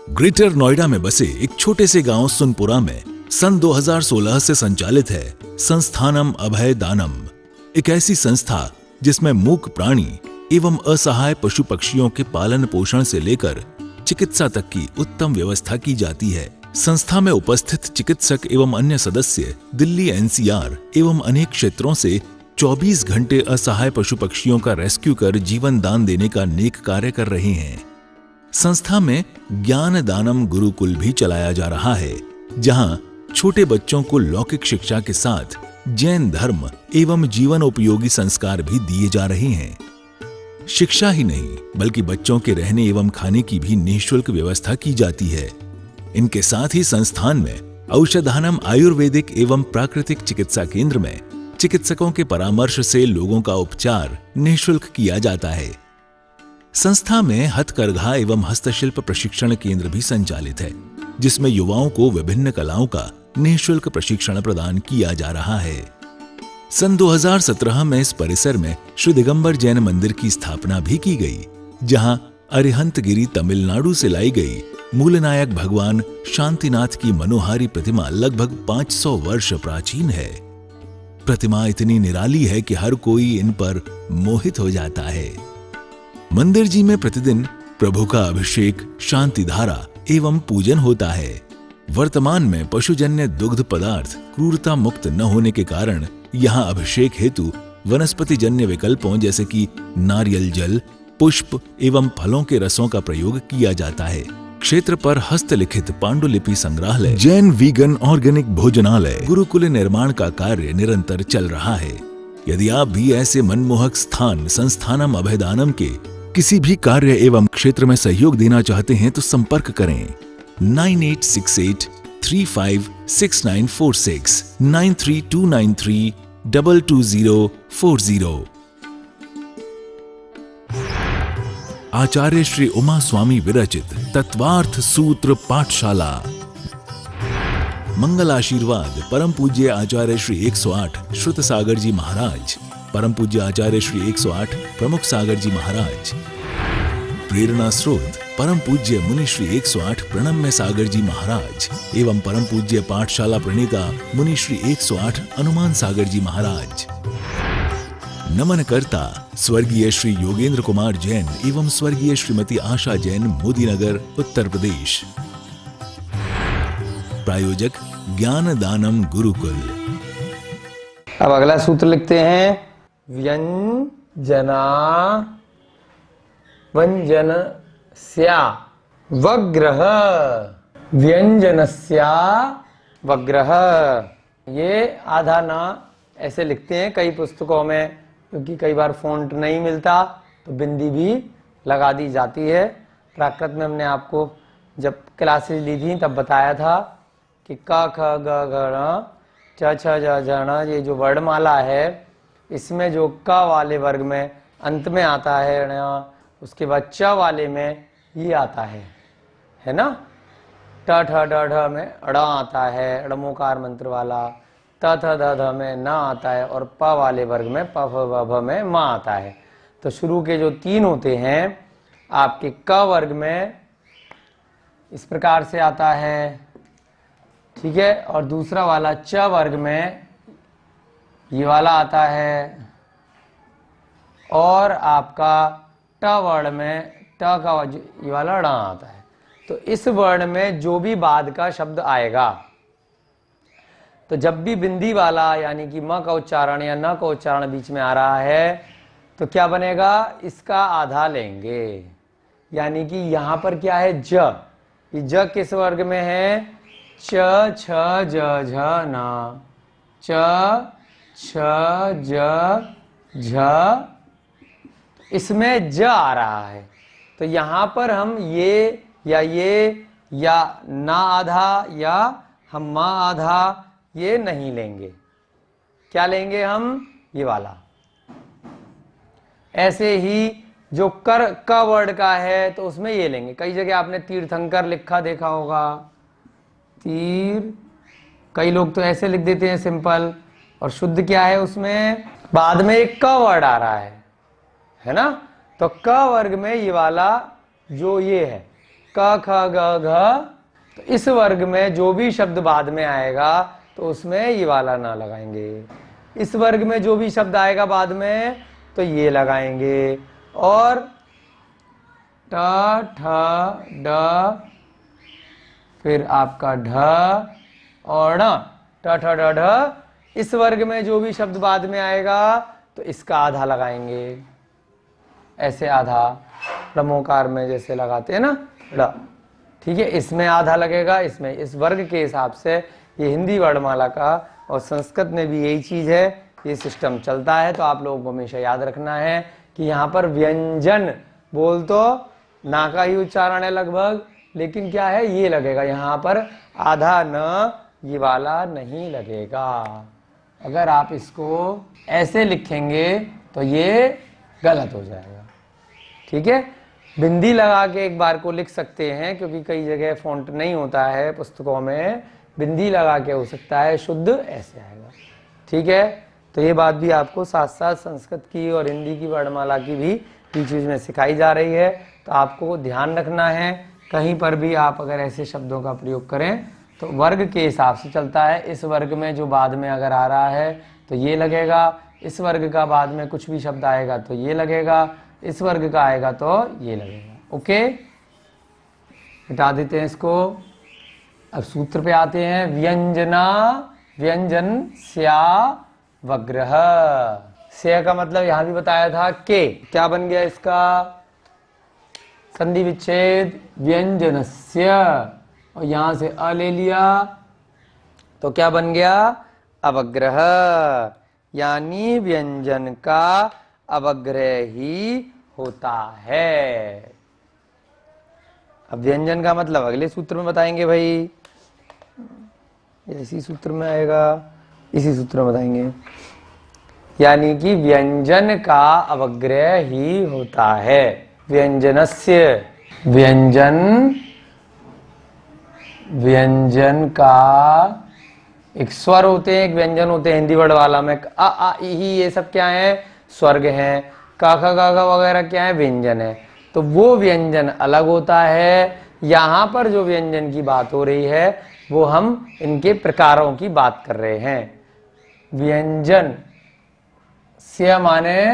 Greater Noida में बसे एक छोटे से गांव सुनपुरा में सन 2016 से संचालित है संस्थानम अभय दानम, एक ऐसी संस्था जिसमें मूक प्राणी एवं असहाय पशु पक्षियों के पालन पोषण से लेकर चिकित्सा तक की उत्तम व्यवस्था की जाती है। संस्था में उपस्थित चिकित्सक एवं अन्य सदस्य दिल्ली एनसीआर एवं अनेक क्षेत्रों से 24 घंटे असहाय पशु पक्षियों का रेस्क्यू कर जीवन दान देने का नेक कार्य कर रहे हैं। संस्था में ज्ञान दानम गुरुकुल भी चलाया जा रहा है, जहां छोटे बच्चों को लौकिक शिक्षा के साथ जैन धर्म एवं जीवन उपयोगी संस्कार भी दिए जा रहे हैं। शिक्षा ही नहीं बल्कि बच्चों के रहने एवं खाने की भी निःशुल्क व्यवस्था की जाती है। इनके साथ ही संस्थान में औषधानम आयुर्वेदिक एवं प्राकृतिक चिकित्सा केंद्र में चिकित्सकों के परामर्श से लोगों का उपचार निःशुल्क किया जाता है। संस्था में हथकरघा एवं हस्तशिल्प प्रशिक्षण केंद्र भी संचालित है, जिसमें युवाओं को विभिन्न कलाओं का निःशुल्क प्रशिक्षण प्रदान किया जा रहा है। सन 2017 में इस परिसर में श्री दिगंबर जैन मंदिर की स्थापना भी की गई, जहां अरिहंतगिरी तमिलनाडु से लाई गई मूलनायक भगवान शांतिनाथ की मनोहारी प्रतिमा लगभग 500 वर्ष प्राचीन है। प्रतिमा इतनी निराली है कि हर कोई इन पर मोहित हो जाता है। मंदिर जी में प्रतिदिन प्रभु का अभिषेक, शांति धारा एवं पूजन होता है। वर्तमान में पशुजन्य दुग्ध पदार्थ क्रूरता मुक्त न होने के कारण यहाँ अभिषेक हेतु वनस्पति जन्य विकल्पों जैसे कि नारियल जल, पुष्प एवं फलों के रसों का प्रयोग किया जाता है। क्षेत्र पर हस्तलिखित पांडुलिपि संग्रहालय, जैन वीगन ऑर्गेनिक भोजनालय, गुरुकुल निर्माण का कार्य निरंतर चल रहा है। यदि आप भी ऐसे मनमोहक स्थान संस्थानम अभयदानम के किसी भी कार्य एवं क्षेत्र में सहयोग देना चाहते हैं तो संपर्क करें 9868356946 9329322040। आचार्य श्री उमा स्वामी विरचित तत्वार्थ सूत्र पाठशाला। मंगल आशीर्वाद परम पूज्य आचार्य श्री 108 श्रुत सागर जी महाराज, परम पूज्य आचार्य श्री 108 प्रमुख सागर जी महाराज। प्रेरणा स्रोत परम पूज्य मुनि श्री 108 प्रणम्य सागर जी महाराज एवं परम पूज्य पाठशाला प्रणेता मुनि श्री 108 हनुमान सागर जी महाराज। नमन करता स्वर्गीय श्री योगेंद्र कुमार जैन एवं स्वर्गीय श्रीमती आशा जैन, मोदीनगर, उत्तर प्रदेश। प्रायोजक ज्ञान दानम गुरुकुल। अब अगला सूत्र लिखते हैं व्यंजना व्यंजनस्या वग्रह, व्यंजनस्या वग्रह। ये आधा ना ऐसे लिखते हैं कई पुस्तकों में, क्योंकि कई बार फ़ॉन्ट नहीं मिलता तो बिंदी भी लगा दी जाती है। प्राकृत में हमने आपको जब क्लासेस ली थी तब बताया था कि क ख ग घ ण च छ ज झ ण, ये जो वर्णमाला है इसमें जो क वाले वर्ग में अंत में आता है ण, उसके बाद च वाले में ये आता है ना। ट ठ ड ढ में ड़ आता है, ड़मोकार मंत्र वाला। त थ द ध में न आता है और प वाले वर्ग में प फ व भ में म आता है। तो शुरू के जो तीन होते हैं आपके क वर्ग में इस प्रकार से आता है, ठीक है, और दूसरा वाला च वर्ग में ये वाला आता है, और आपका ट वर्ण में ट का ये वाला ण आता है। तो इस वर्ण में जो भी बाद का शब्द आएगा, तो जब भी बिंदी वाला यानी कि म का उच्चारण या न का उच्चारण बीच में आ रहा है तो क्या बनेगा, इसका आधा लेंगे। यानी कि यहाँ पर क्या है ज, ये ज किस वर्ग में है, च छ ज झ न, च छ ज झ, इसमें ज आ रहा है। तो यहाँ पर हम ये या ना आधा या हम मा आधा ये नहीं लेंगे। क्या लेंगे हम, ये वाला। ऐसे ही जो कर का वर्ड का है तो उसमें ये लेंगे। कई जगह आपने तीर्थंकर लिखा देखा होगा, तीर, कई लोग तो ऐसे लिख देते हैं सिंपल, और शुद्ध क्या है उसमें बाद में एक क वर्ड आ रहा है ना। तो क वर्ग में ये वाला जो ये है क ख ग घ, तो इस वर्ग में जो भी शब्द बाद में आएगा तो उसमें ये वाला ना लगाएंगे। इस वर्ग में जो भी शब्द आएगा बाद में तो ये लगाएंगे। और ट ठ ड फिर आपका ढ और ण, ट ठ ड ढ, इस वर्ग में जो भी शब्द बाद में आएगा तो इसका आधा लगाएंगे। ऐसे आधा ड़मोकार में जैसे लगाते हैं ना ड़, ठीक है, इसमें आधा लगेगा, इसमें, इस वर्ग के हिसाब से ये हिंदी वर्णमाला का और संस्कृत में भी यही चीज है, ये सिस्टम चलता है। तो आप लोगों को हमेशा याद रखना है कि यहाँ पर व्यंजन बोल तो ना का ही उच्चारण है लगभग, लेकिन क्या है ये लगेगा यहाँ पर आधा न, ये वाला नहीं लगेगा। अगर आप इसको ऐसे लिखेंगे तो ये गलत हो जाएगा, ठीक है। बिंदी लगा के एक बार को लिख सकते हैं, क्योंकि कई जगह फॉन्ट नहीं होता है पुस्तकों में, बिंदी लगा के हो सकता है, शुद्ध ऐसे आएगा, ठीक है। तो ये बात भी आपको साथ साथ संस्कृत की और हिंदी की वर्णमाला की भी बीच बीच में सिखाई जा रही है। तो आपको ध्यान रखना है, कहीं पर भी आप अगर ऐसे शब्दों का प्रयोग करें तो वर्ग के हिसाब से चलता है। इस वर्ग में जो बाद में अगर आ रहा है तो ये लगेगा, इस वर्ग का बाद में कुछ भी शब्द आएगा तो ये लगेगा, इस वर्ग का आएगा तो ये लगेगा। ओके, हटा देते हैं इसको। अब सूत्र पे आते हैं। व्यंजना, व्यंजन स्या वग्रह। स्या का मतलब यहां भी बताया था के, क्या बन गया इसका संधि विच्छेद, व्यंजनस्य, और यहां से अ ले लिया तो क्या बन गया अवग्रह, यानी व्यंजन का अवग्रह ही होता है। अब व्यंजन का मतलब अगले सूत्र में बताएंगे भाई, इसी सूत्र में आएगा, इसी सूत्र में बताएंगे, यानी कि व्यंजन का अवग्रह ही होता है। व्यंजनस्य, व्यंजन, व्यंजन का एक स्वर होते हैं, एक व्यंजन होते हैं हिंदी वर्ड वाला में, अ आ इ ही ये सब क्या है स्वर्ग हैं, का ख गा घ वगैरह क्या है व्यंजन है। तो वो व्यंजन अलग होता है। यहाँ पर जो व्यंजन की बात हो रही है वो हम इनके प्रकारों की बात कर रहे हैं। व्यंजन से माने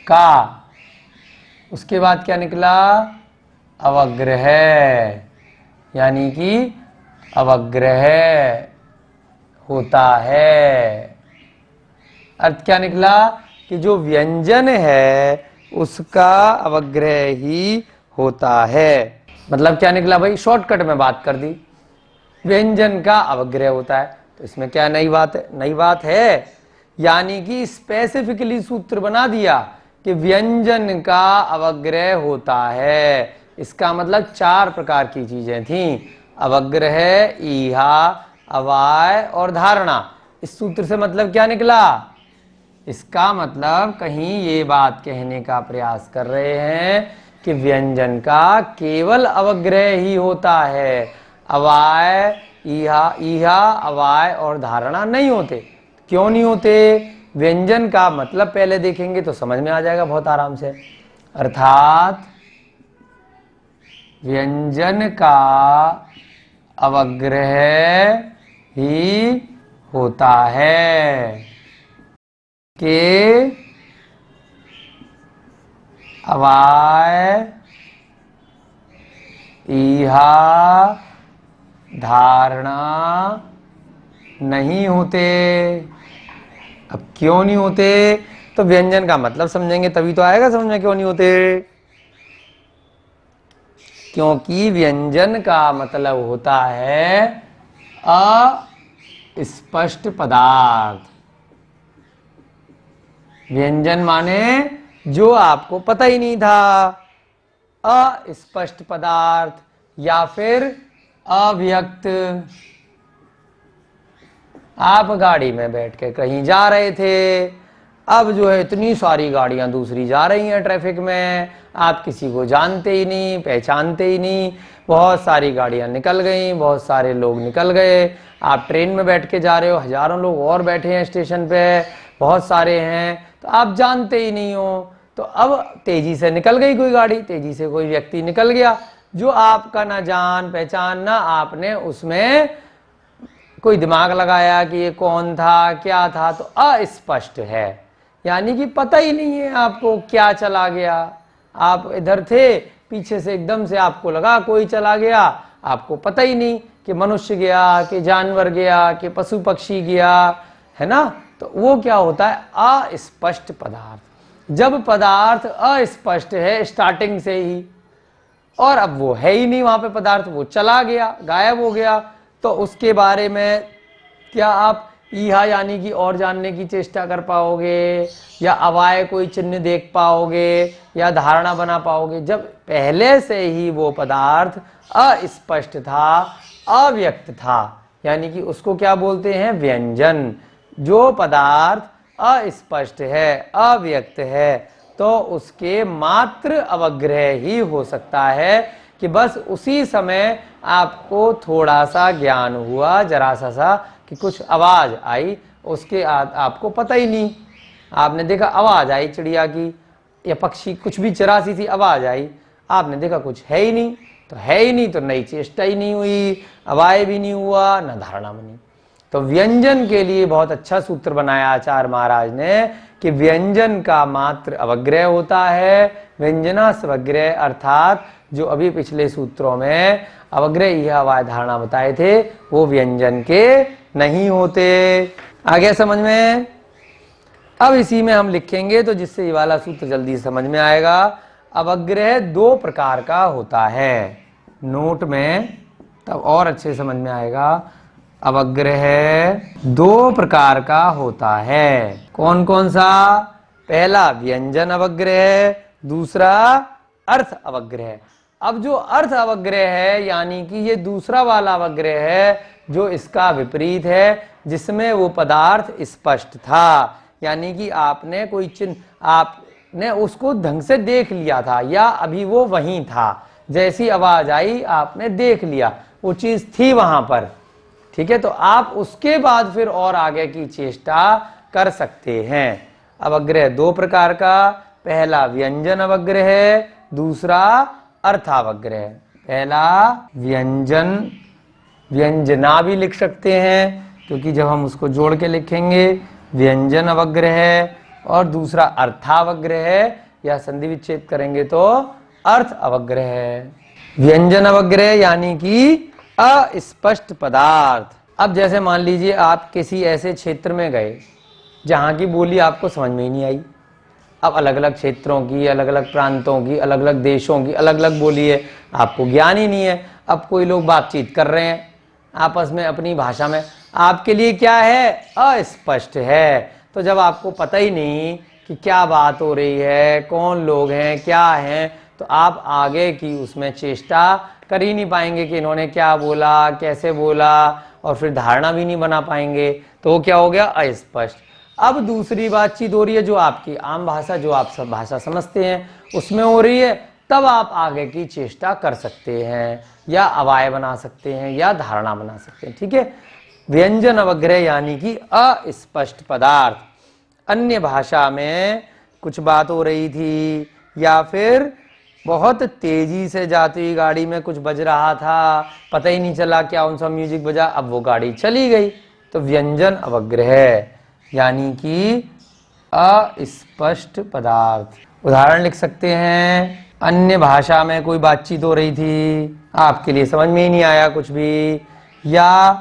का, उसके बाद क्या निकला अवग्रह, यानी कि अवग्रह होता है। अर्थ क्या निकला कि जो व्यंजन है उसका अवग्रह ही होता है। मतलब क्या निकला भाई, शॉर्टकट में बात कर दी, व्यंजन का अवग्रह होता है। तो इसमें क्या नई बात है, नई बात है, यानी कि स्पेसिफिकली सूत्र बना दिया कि व्यंजन का अवग्रह होता है। इसका मतलब चार प्रकार की चीजें थी, अवग्रह, ईहा, अवाय और धारणा। इस सूत्र से मतलब क्या निकला, इसका मतलब कहीं ये बात कहने का प्रयास कर रहे हैं कि व्यंजन का केवल अवग्रह ही होता है, अवाय, ईहा, अवाय और धारणा नहीं होते। क्यों नहीं होते, व्यंजन का मतलब पहले देखेंगे तो समझ में आ जाएगा बहुत आराम से। अर्थात व्यंजन का अवग्रह ही होता है के अवाय, ईहा, धारणा नहीं होते। अब क्यों नहीं होते, तो व्यंजन का मतलब समझेंगे तभी तो आएगा समझ में क्यों नहीं होते। क्योंकि व्यंजन का मतलब होता है अस्पष्ट पदार्थ। व्यंजन माने जो आपको पता ही नहीं था, अस्पष्ट पदार्थ या फिर अव्यक्त। आप गाड़ी में बैठ के कहीं जा रहे थे, अब जो है इतनी सारी गाड़ियां दूसरी जा रही हैं ट्रैफिक में, आप किसी को जानते ही नहीं, पहचानते ही नहीं, बहुत सारी गाड़ियां निकल गई, बहुत सारे लोग निकल गए। आप ट्रेन में बैठ के जा रहे हो, हजारों लोग और बैठे हैं स्टेशन पे, बहुत सारे हैं, तो आप जानते ही नहीं हो। तो अब तेजी से निकल गई कोई गाड़ी, तेजी से कोई व्यक्ति निकल गया, जो आपका ना जान पहचान ना आपने उसमें कोई दिमाग लगाया कि ये कौन था क्या था, तो अस्पष्ट है, यानी कि पता ही नहीं है आपको क्या चला गया। आप इधर थे, पीछे से एकदम से आपको लगा कोई चला गया, आपको पता ही नहीं कि मनुष्य गया कि जानवर गया कि पशु पक्षी गया, है ना। तो वो क्या होता है, अस्पष्ट पदार्थ। जब पदार्थ अस्पष्ट है स्टार्टिंग से ही, और अब वो है ही नहीं वहां पे पदार्थ, वो चला गया, गायब हो गया, तो उसके बारे में क्या आप ईहा यानी कि और जानने की चेष्टा कर पाओगे, या अवाय कोई चिन्ह देख पाओगे, या धारणा बना पाओगे। जब पहले से ही वो पदार्थ अस्पष्ट था, अव्यक्त था, यानी कि उसको क्या बोलते हैं, व्यंजन। जो पदार्थ अस्पष्ट है, अव्यक्त है, तो उसके मात्र अवग्रह ही हो सकता है कि बस उसी समय आपको थोड़ा सा ज्ञान हुआ, जरा सा कि कुछ आवाज आई, उसके आपको पता ही नहीं, आपने देखा आवाज आई चिड़िया की या पक्षी, कुछ भी चरासी सी आवाज आई, आपने देखा कुछ है ही नहीं, तो है ही नहीं तो नई चेष्टा ही नहीं हुई, अवाय भी नहीं हुआ, न धारणा बनी। तो व्यंजन के लिए बहुत अच्छा सूत्र बनाया आचार्य महाराज ने कि व्यंजन का मात्र अवग्रह होता है, व्यंजना स्वग्रह, अर्थात जो अभी पिछले सूत्रों में अवग्रह यह अवाय धारणा बताए थे वो व्यंजन के नहीं होते। आ गया समझ में। अब इसी में हम लिखेंगे तो जिससे ये वाला सूत्र जल्दी समझ में आएगा। अवग्रह दो प्रकार का होता है, नोट में तब और अच्छे समझ में आएगा। अवग्रह दो प्रकार का होता है, कौन कौन सा, पहला व्यंजन अवग्रह, दूसरा अर्थ अवग्रह। अब जो अर्थ अवग्रह है यानी कि ये दूसरा वाला अवग्रह है जो इसका विपरीत है, जिसमें वो पदार्थ स्पष्ट था, यानी कि आपने कोई चिन्ह, आपने उसको ढंग से देख लिया था या अभी वो वहीं था, जैसी आवाज आई आपने देख लिया, वो चीज थी वहां पर, ठीक है। तो आप उसके बाद फिर और आगे की चेष्टा कर सकते हैं। अवग्रह दो प्रकार का, पहला व्यंजन अवग्रह, दूसरा अर्थावग्रह। पहला व्यंजन, व्यंजना भी लिख सकते हैं क्योंकि जब हम उसको जोड़ के लिखेंगे व्यंजन अवग्रह, और दूसरा अर्थावग्रह, या संधि विच्छेद करेंगे तो अर्थ अवग्रह। व्यंजन अवग्रह यानी कि अस्पष्ट पदार्थ। अब जैसे मान लीजिए आप किसी ऐसे क्षेत्र में गए जहां की बोली आपको समझ में ही नहीं आई। अब अलग अलग क्षेत्रों की, अलग अलग प्रांतों की, अलग अलग देशों की अलग अलग बोली है, आपको ज्ञान ही नहीं है। अब कोई लोग बातचीत कर रहे हैं आपस में अपनी भाषा में, आपके लिए क्या है, अस्पष्ट है। तो जब आपको पता ही नहीं कि क्या बात हो रही है, कौन लोग हैं, क्या हैं, तो आप आगे की उसमें चेष्टा कर ही नहीं पाएंगे कि इन्होंने क्या बोला, कैसे बोला, और फिर धारणा भी नहीं बना पाएंगे। तो वो क्या हो गया, अस्पष्ट। अब दूसरी बातचीत हो रही है जो आपकी आम भाषा, जो आप सब भाषा समझते हैं उसमें हो रही है, तब आप आगे की चेष्टा कर सकते हैं, या अवाय बना सकते हैं, या धारणा बना सकते हैं, ठीक है। व्यंजन अवग्रह यानी कि अस्पष्ट पदार्थ, अन्य भाषा में कुछ बात हो रही थी, या फिर बहुत तेजी से जाती हुई गाड़ी में कुछ बज रहा था, पता ही नहीं चला क्या कौन सा म्यूजिक बजा, अब वो गाड़ी चली गई। तो व्यंजन अवग्रह यानी कि अस्पष्ट पदार्थ। उदाहरण लिख सकते हैं, अन्य भाषा में कोई बातचीत हो रही थी, आपके लिए समझ में ही नहीं आया कुछ भी, या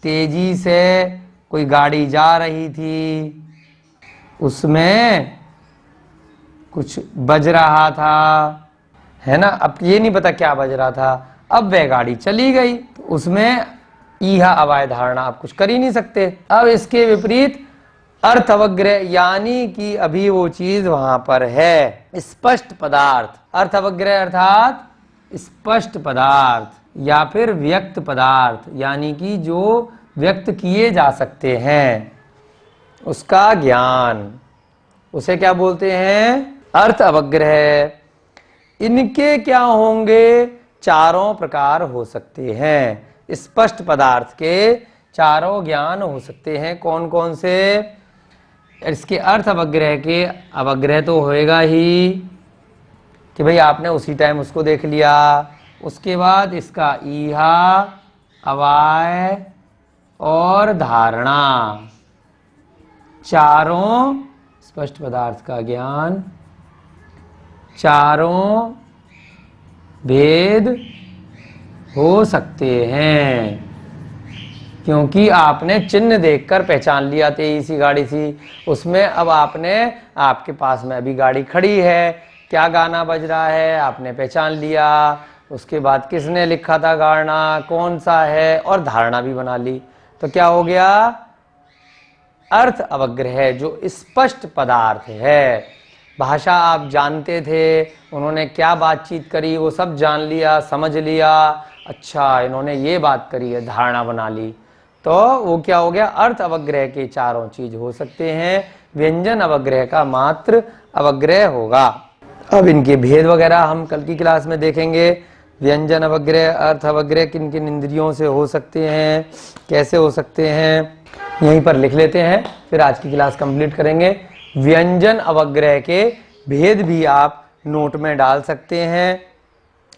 तेजी से कोई गाड़ी जा रही थी, उसमें कुछ बज रहा था, है ना। अब ये नहीं पता क्या बज रहा था, अब वह गाड़ी चली गई, तो उसमें ईहा अवाय धारणा आप कुछ कर ही नहीं सकते। अब इसके विपरीत अर्थ अवग्रह यानी कि अभी वो चीज वहां पर है, स्पष्ट पदार्थ। अर्थ अवग्रह अर्थात स्पष्ट पदार्थ, या फिर व्यक्त पदार्थ, यानी कि जो व्यक्त किए जा सकते हैं उसका ज्ञान, उसे क्या बोलते हैं, अर्थ अवग्रह। इनके क्या होंगे, चारों प्रकार हो सकते हैं। स्पष्ट पदार्थ के चारों ज्ञान हो सकते हैं, कौन कौन से, इसके अर्थ अवग्रह के, अवग्रह तो होएगा ही, कि भाई आपने उसी टाइम उसको देख लिया। उसके बाद इसका ईहा, अवाय और धारणा, चारों स्पष्ट पदार्थ का ज्ञान, चारों भेद हो सकते हैं, क्योंकि आपने चिन्ह देखकर पहचान लिया। तेजी गाड़ी थी उसमें, अब आपने, आपके पास में अभी गाड़ी खड़ी है, क्या गाना बज रहा है आपने पहचान लिया। उसके बाद किसने लिखा था गाना, कौन सा है, और धारणा भी बना ली। तो क्या हो गया, अर्थ अवग्रह जो स्पष्ट पदार्थ है। भाषा आप जानते थे, उन्होंने क्या बातचीत करी वो सब जान लिया, समझ लिया, अच्छा इन्होंने ये बात करी है, धारणा बना ली। तो वो क्या हो गया, अर्थ अवग्रह के चारों चीज हो सकते हैं, व्यंजन अवग्रह का मात्र अवग्रह होगा। अब इनके भेद वगैरह हम कल की क्लास में देखेंगे। व्यंजन अवग्रह, अर्थ अवग्रह किन किन इंद्रियों से हो सकते हैं, कैसे हो सकते हैं, यहीं पर लिख लेते हैं, फिर आज की क्लास कंप्लीट करेंगे। व्यंजन अवग्रह के भेद भी आप नोट में डाल सकते हैं।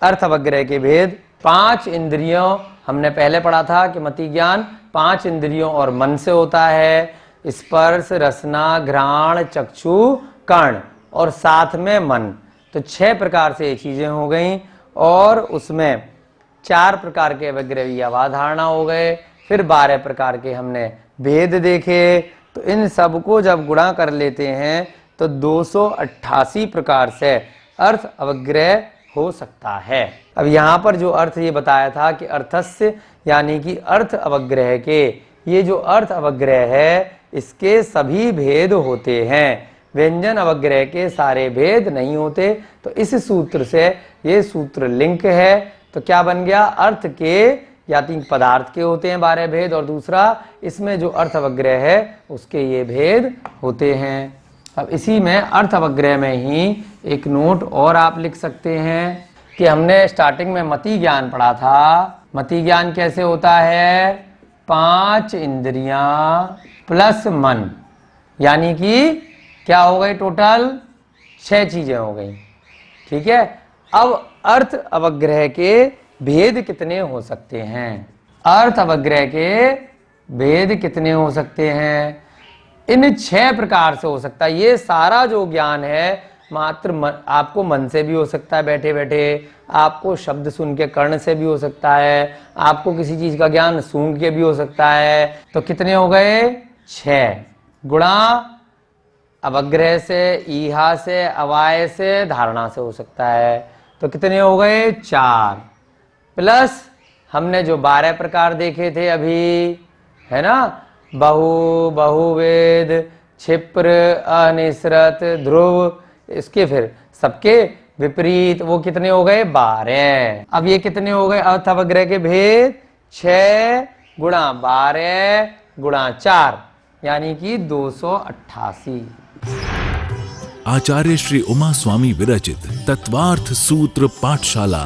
अर्थ अवग्रह के भेद, 5 इंद्रियों, हमने पहले पढ़ा था कि मति ज्ञान 5 इंद्रियों और मन से होता है, स्पर्श, रसना, घ्राण, चक्षु, कर्ण और साथ में मन। तो 6 प्रकार से ये चीजें हो गई, और उसमें 4 प्रकार के अवग्रह या अवधारणा हो गए, फिर 12 प्रकार के हमने भेद देखे। तो इन सब को जब गुणा कर लेते हैं तो 288 प्रकार से अर्थ अवग्रह हो सकता है। अब यहाँ पर जो अर्थ ये बताया था कि अर्थस्य यानी कि अर्थ अवग्रह के, ये जो अर्थ अवग्रह है इसके सभी भेद होते हैं, व्यंजन अवग्रह के सारे भेद नहीं होते। तो इस सूत्र से ये सूत्र लिंक है। तो क्या बन गया, अर्थ के या 3 पदार्थ के होते हैं 12 भेद, और दूसरा इसमें जो अर्थ अवग्रह है उसके ये भेद होते हैं। अब इसी में अर्थ अवग्रह में ही एक नोट और आप लिख सकते हैं कि हमने स्टार्टिंग में मति ज्ञान पढ़ा था। मति ज्ञान कैसे होता है, 5 इंद्रियां प्लस मन, यानी कि क्या हो गई, टोटल 6 चीजें हो गई। ठीक है, अब अर्थ अवग्रह के भेद कितने हो सकते हैं, अर्थ अवग्रह के भेद कितने हो सकते हैं, इन 6 प्रकार से हो सकता है। ये सारा जो ज्ञान है मात्र आपको मन से भी हो सकता है, बैठे बैठे आपको शब्द सुन के कर्ण से भी हो सकता है, आपको किसी चीज का ज्ञान सूंघ के भी हो सकता है। तो कितने हो गए, 6 गुणा अवग्रह से, ईहा से, अवाय से, धारणा से हो सकता है। तो कितने हो गए, 4 प्लस हमने जो 12 प्रकार देखे थे अभी, है ना, बहु, बहुवेद, क्षिप्र, अनिसृत, ध्रुव, इसके फिर सबके विपरीत, वो कितने हो गए, 12। अब ये कितने हो गए अर्थ अवग्रह के भेद, 6 गुणा 12 गुणा 4 यानी कि 288। आचार्य श्री उमा स्वामी विरचित तत्वार्थ सूत्र पाठशाला